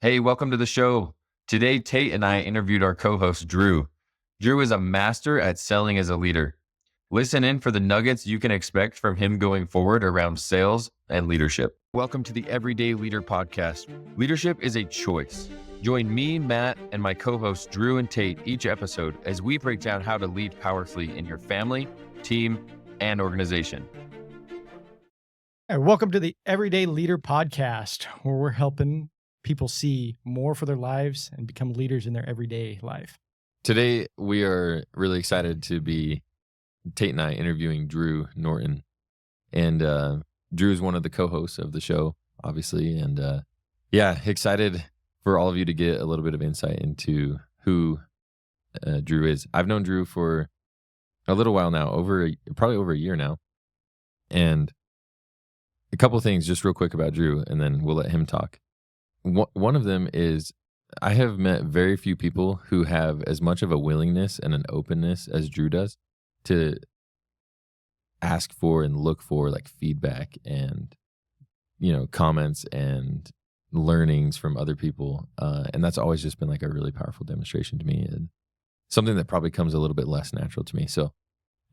Hey, welcome to the show. Today, Tate and I interviewed our co host, Drew. Drew is a master at selling as a leader. Listen in for the nuggets you can expect from him going forward around sales and leadership. Welcome to the Everyday Leader Podcast. Leadership is a choice. Join me, Matt, and my co hosts, Drew and Tate, each episode as we break down how to lead powerfully in your family, team, and organization. Hey, welcome to the Everyday Leader Podcast, where we're helping people see more for their lives and become leaders in their everyday life. Today, we are really excited to be Tate and I interviewing Drew Norton. And Drew is one of the co-hosts of the show, obviously. And excited for all of you to get a little bit of insight into who Drew is. I've known Drew for a little while now, probably over a year now. And a couple of things just real quick about Drew, and then we'll let him talk. One of them is I have met very few people who have as much of a willingness and an openness as Drew does to ask for and look for like feedback and, comments and learnings from other people. And that's always just been like a really powerful demonstration to me, and something that probably comes a little bit less natural to me. So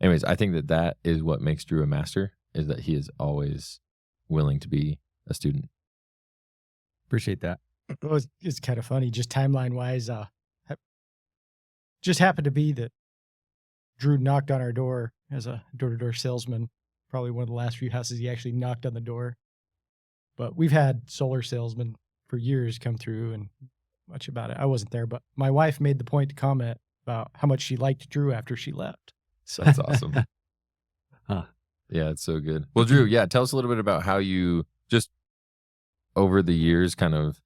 anyways, I think that is what makes Drew a master, is that he is willing to be a student. Appreciate that. Well, it's kind of funny, just timeline-wise. Just happened to be that Drew knocked on our door as a door-to-door salesman, probably one of the last few houses he actually knocked on the door. But we've had solar salesmen for years come through, and much about it. I wasn't there, but my wife made the point to comment about how much she liked Drew after she left. So that's awesome. Huh. Yeah, it's so good. Well, Drew, tell us a little bit about how you just over the years, kind of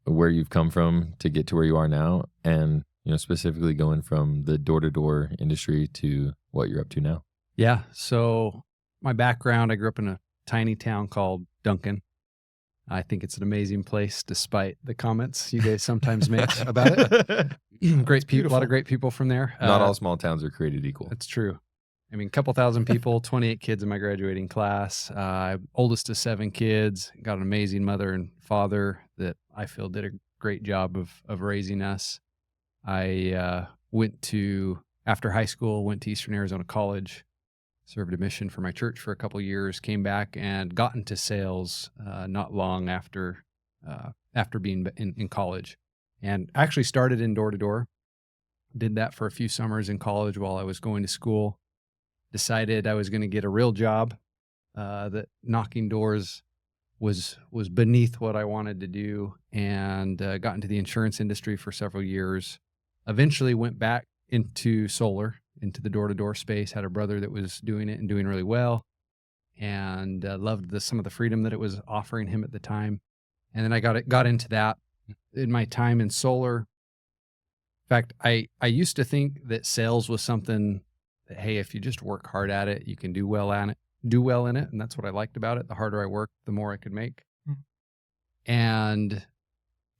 where you've come from to get to where you are now, and specifically going from the door-to-door industry to what you're up to now. Yeah. So my background, I grew up in a tiny town called Duncan. I think it's an amazing place, despite the comments you guys sometimes make about it. Great people, a lot of great people from there. Not all small towns are created equal. That's true. I mean, a couple thousand people, 28 kids in my graduating class. Oldest of 7 kids. Got an amazing mother and father that I feel did a great job of raising us. I after high school, went to Eastern Arizona College, served a mission for my church for a couple years, came back and got into sales not long after being in college. And actually started in door-to-door. Did that for a few summers in college while I was going to school. Decided I was going to get a real job, that knocking doors was beneath what I wanted to do, and got into the insurance industry for several years. Eventually went back into solar, into the door-to-door space. Had a brother that was doing it and doing really well, and loved some of the freedom that it was offering him at the time. And then I got into that in my time in solar. In fact, I used to think that sales was something that, hey, if you just work hard at it, you can do well in it. And that's what I liked about it. The harder I worked, the more I could make. Mm-hmm. And at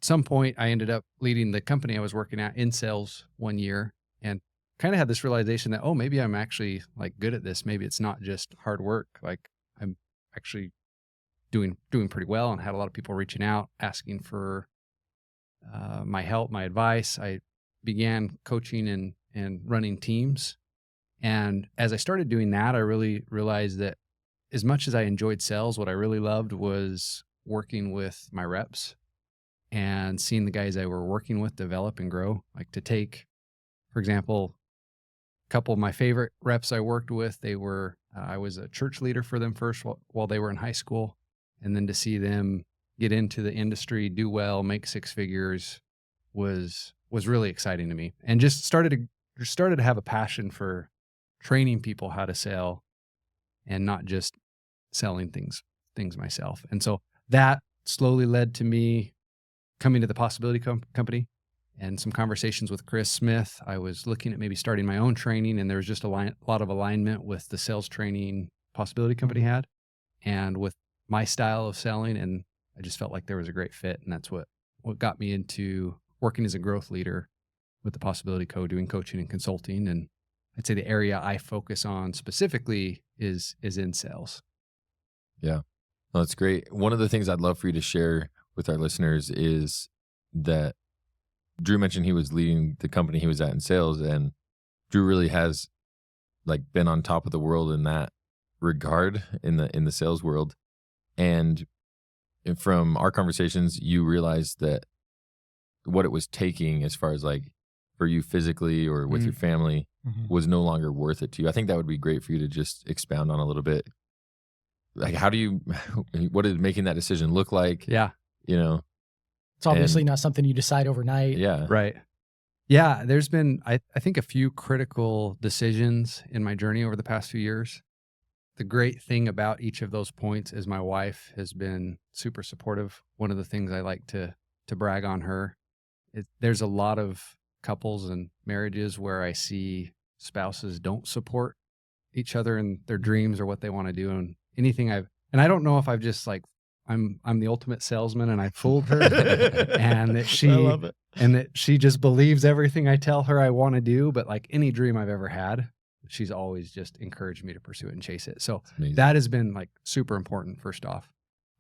some point I ended up leading the company I was working at in sales one year, and kind of had this realization that, oh, maybe I'm actually like good at this. Maybe it's not just hard work. Like I'm actually doing pretty well, and had a lot of people reaching out, asking for my help, my advice. I began coaching and running teams. And as I started doing that, I really realized that as much as I enjoyed sales, what I really loved was working with my reps and seeing the guys I were working with develop and grow. Like to take, for example, a couple of my favorite reps I worked with, I was a church leader for them first while they were in high school. And then to see them get into the industry, do well, make 6 figures was really exciting to me. And just started to have a passion for training people how to sell and not just selling things myself. And so that slowly led to me coming to the Possibility Company, and some conversations with Chris Smith. I was looking at maybe starting my own training, and there was just a lot of alignment with the sales training Possibility Company had and with my style of selling. And I just felt like there was a great fit. And that's what got me into working as a growth leader with the Possibility Co., doing coaching and consulting. And I'd say the area I focus on specifically is in sales. Yeah. Well, that's great. One of the things I'd love for you to share with our listeners is that Drew mentioned he was leading the company he was at in sales, and Drew really has like been on top of the world in that regard in the sales world. And from our conversations, you realized that what it was taking as far as like for you physically or with your family was no longer worth it to you. I think that would be great for you to just expound on a little bit. Like, what did making that decision look like? Yeah. You know, It's obviously not something you decide overnight. yeah. Right. Yeah. There's been, I think, a few critical decisions in my journey over the past few years. The great thing about each of those points is my wife has been super supportive. One of the things I like to brag on her, there's a lot of couples and marriages where I see spouses don't support each other in their dreams or what they want to do. And I don't know if I've just like, I'm the ultimate salesman and I fooled her and that I love it. and that she just believes everything I tell her I want to do. But like any dream I've ever had, she's always just encouraged me to pursue it and chase it. So that has been like super important. First off,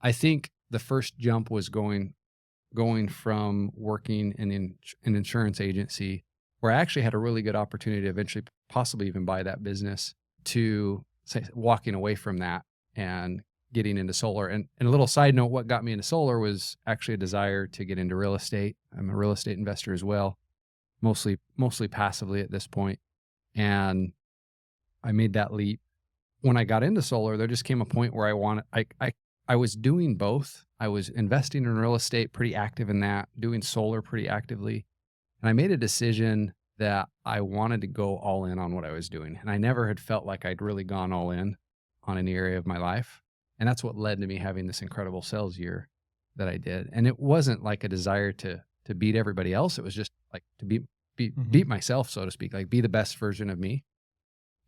I think the first jump was going from working in an insurance agency where I actually had a really good opportunity to eventually possibly even buy that business, to walking away from that and getting into solar. And a little side note, what got me into solar was actually a desire to get into real estate. I'm a real estate investor as well, mostly passively at this point. And I made that leap. When I got into solar, there just came a point where I was doing both. I was investing in real estate, pretty active in that, doing solar pretty actively. And I made a decision that I wanted to go all in on what I was doing. And I never had felt like I'd really gone all in on any area of my life. And that's what led to me having this incredible sales year that I did. And it wasn't like a desire to beat everybody else. It was just like to beat myself, so to speak, like be the best version of me.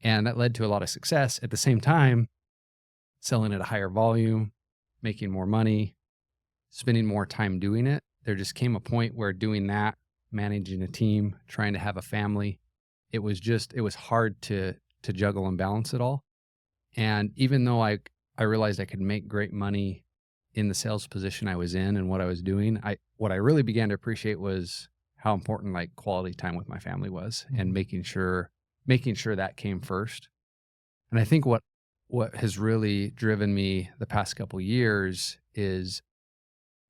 And that led to a lot of success. At the same time, selling at a higher volume, making more money, spending more time doing it. There just came a point where doing that, managing a team, trying to have a family, it was hard to juggle and balance it all. And even though I realized I could make great money in the sales position I was in and what I was doing, what I really began to appreciate was how important like quality time with my family was, and making sure that came first. And I think what has really driven me the past couple years is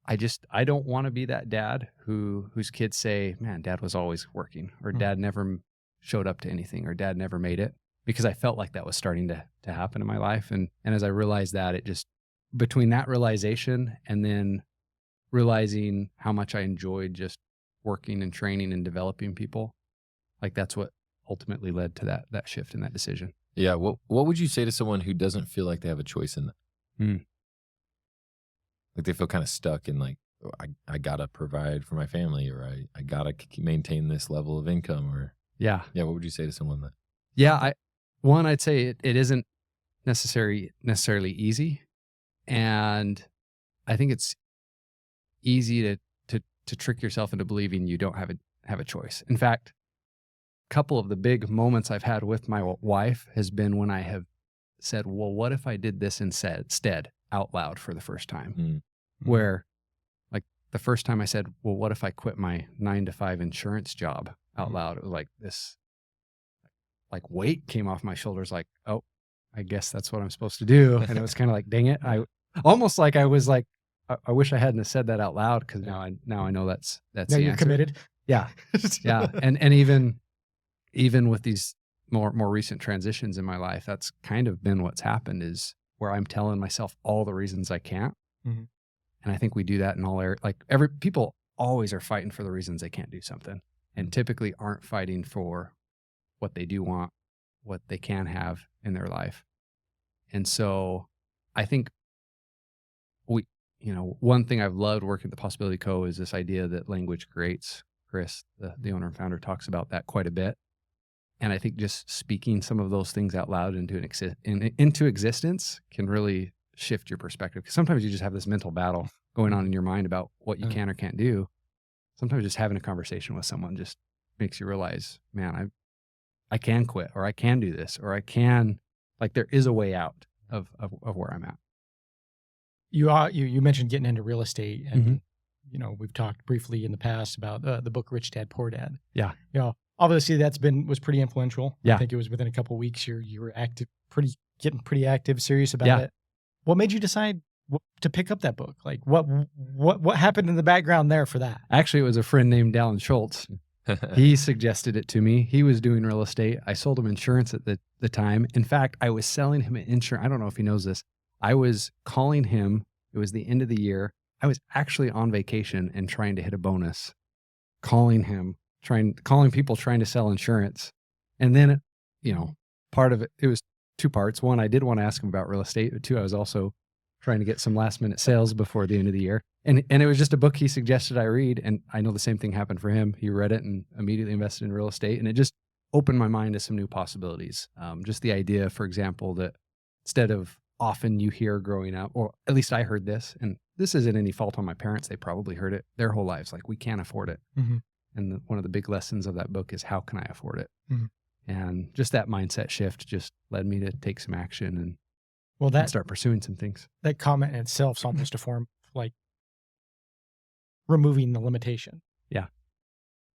I don't want to be that dad whose kids say, man, dad was always working, or dad never showed up to anything, or dad never made it, because I felt like that was starting to happen in my life. And as I realized that, it just, between that realization and then realizing how much I enjoyed just working and training and developing people, like that's what ultimately led to that shift in that decision. Yeah. What would you say to someone who doesn't feel like they have a choice in that? Like they feel kind of stuck in like, oh, I gotta provide for my family, or I gotta maintain this level of income, or yeah. What would you say to someone that? Yeah, I'd say it isn't necessarily easy, and I think it's easy to trick yourself into believing you don't have a choice. In fact, a couple of the big moments I've had with my wife has been when I have said, well, what if I did this instead out loud for the first time? Where like the first time I said, well, what if I quit my 9-to-5 insurance job out loud? It was like this, like weight came off my shoulders, like, oh, I guess that's what I'm supposed to do. And it was kind of like, dang it. I almost like I was like, I wish I hadn't said that out loud, because now I know that's Now the you're answer. committed. Yeah. Yeah. And even with these more recent transitions in my life, that's kind of been what's happened, is where I'm telling myself all the reasons I can't. And I think we do that in all areas. Like people always are fighting for the reasons they can't do something, and typically aren't fighting for what they do want, what they can have in their life. And so I think one thing I've loved working at the Possibility Co. is this idea that language creates. Chris, the owner and founder, talks about that quite a bit. And I think just speaking some of those things out loud into existence can really shift your perspective. Because sometimes you just have this mental battle going on in your mind about what you can or can't do. Sometimes just having a conversation with someone just makes you realize, man, I can quit, or I can do this, or I can, like, there is a way out of where I'm at. You mentioned getting into real estate, and we've talked briefly in the past about the book Rich Dad Poor Dad. Yeah. Obviously was pretty influential. Yeah. I think it was within a couple of weeks you were getting pretty active, serious about it. What made you decide to pick up that book? Like what happened in the background there for that? Actually, it was a friend named Alan Schultz. He suggested it to me. He was doing real estate. I sold him insurance at the time. In fact, I was selling him insurance. I don't know if he knows this. I was calling him. It was the end of the year. I was actually on vacation and trying to hit a bonus, calling him, calling people trying to sell insurance. And then, part of it was two parts. One, I did want to ask him about real estate, but two, I was also trying to get some last minute sales before the end of the year. And it was just a book he suggested I read. And I know the same thing happened for him. He read it and immediately invested in real estate. And it just opened my mind to some new possibilities. Just the idea, for example, that instead of often you hear growing up, or at least I heard this, and this isn't any fault on my parents. They probably heard it their whole lives. Like, we can't afford it. Mm-hmm. And one of the big lessons of that book is, how can I afford it? Mm-hmm. And just that mindset shift just led me to take some action and start pursuing some things. That comment in itself is almost a form of like removing the limitation. Yeah.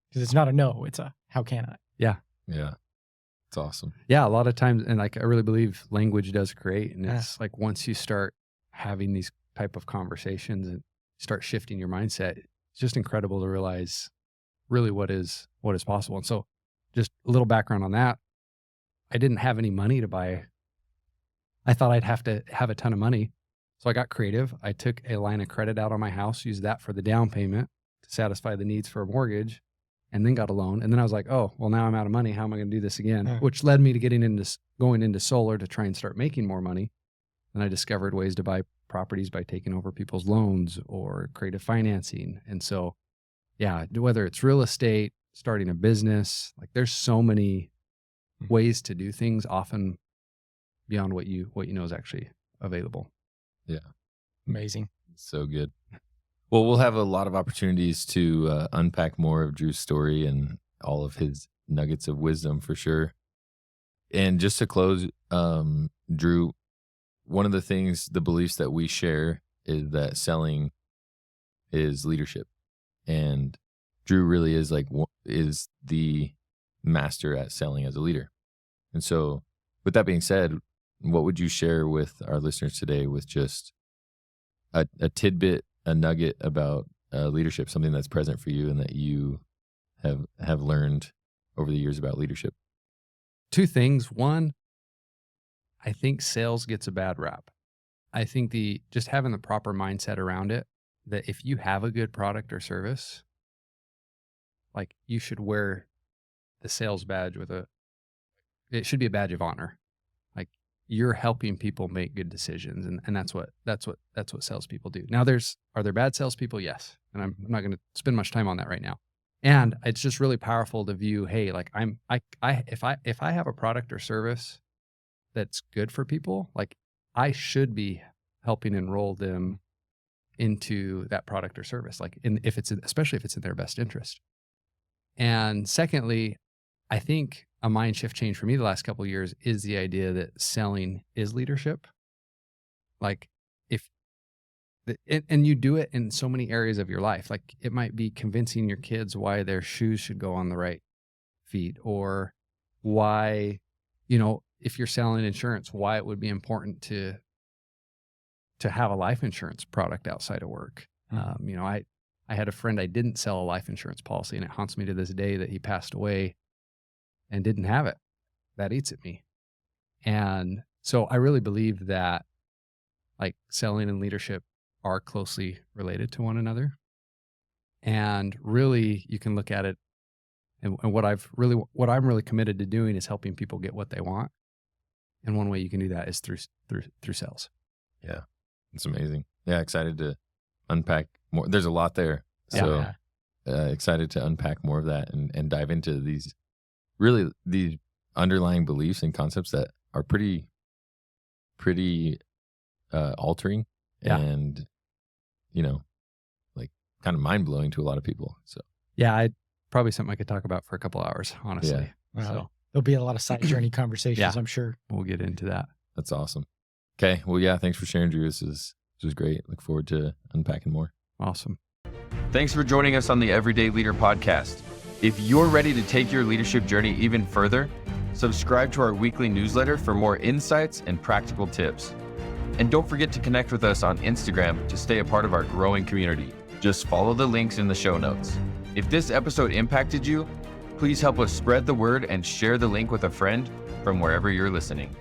Because it's not a no, it's a how can I? Yeah. Yeah. It's awesome. Yeah. A lot of times, and like, I really believe language does create. And it's like, once you start having these type of conversations and start shifting your mindset, it's just incredible to realize really what is possible. And so, just a little background on that. I didn't have any money to buy. I thought I'd have to have a ton of money. So I got creative. I took a line of credit out on my house, used that for the down payment to satisfy the needs for a mortgage, and then got a loan. And then I was like, oh, well, now I'm out of money. How am I going to do this again? Which led me to going into solar to try and start making more money. And I discovered ways to buy properties by taking over people's loans or creative financing. And so, yeah, whether it's real estate, starting a business, like, there's so many ways to do things, often beyond what you know is actually available. Yeah. Amazing. So good. Well, we'll have a lot of opportunities to unpack more of Drew's story and all of his nuggets of wisdom for sure. And just to close, Drew, one of the things, the beliefs that we share is that selling is leadership. And Drew really is is the master at selling as a leader. And so with that being said, what would you share with our listeners today with just a tidbit, a nugget about leadership, something that's present for you and that you have learned over the years about leadership? Two things. One, I think sales gets a bad rap. I think just having the proper mindset around it, that if you have a good product or service, like, you should wear the sales badge it should be a badge of honor. Like, you're helping people make good decisions. And that's what salespeople do. Now, are there bad salespeople? Yes. And I'm not going to spend much time on that right now. And it's just really powerful to view, hey, like, if I have a product or service that's good for people, like, I should be helping enroll them into that product or service, like, especially if it's in their best interest. And secondly, I think a mind shift change for me the last couple of years is the idea that selling is leadership. Like, and you do it in so many areas of your life. Like, it might be convincing your kids why their shoes should go on the right feet, or why, if you're selling insurance, why it would be important to have a life insurance product outside of work. I had a friend, I didn't sell a life insurance policy, and it haunts me to this day that he passed away and didn't have it. That eats at me. And so I really believe that, like, selling and leadership are closely related to one another. And really, you can look at it, and what I'm really committed to doing is helping people get what they want. And one way you can do that is through sales. Yeah. It's amazing. Yeah. Excited to unpack more. There's a lot there. So excited to unpack more of that and dive into these underlying beliefs and concepts that are pretty altering and, like, kind of mind blowing to a lot of people. So yeah, probably something I could talk about for a couple hours, honestly. Yeah. So there'll be a lot of side journey conversations, I'm sure. We'll get into that. That's awesome. Okay. Well, yeah, thanks for sharing, Drew. This was great. Look forward to unpacking more. Awesome. Thanks for joining us on the Everyday Leader podcast. If you're ready to take your leadership journey even further, subscribe to our weekly newsletter for more insights and practical tips. And don't forget to connect with us on Instagram to stay a part of our growing community. Just follow the links in the show notes. If this episode impacted you, please help us spread the word and share the link with a friend from wherever you're listening.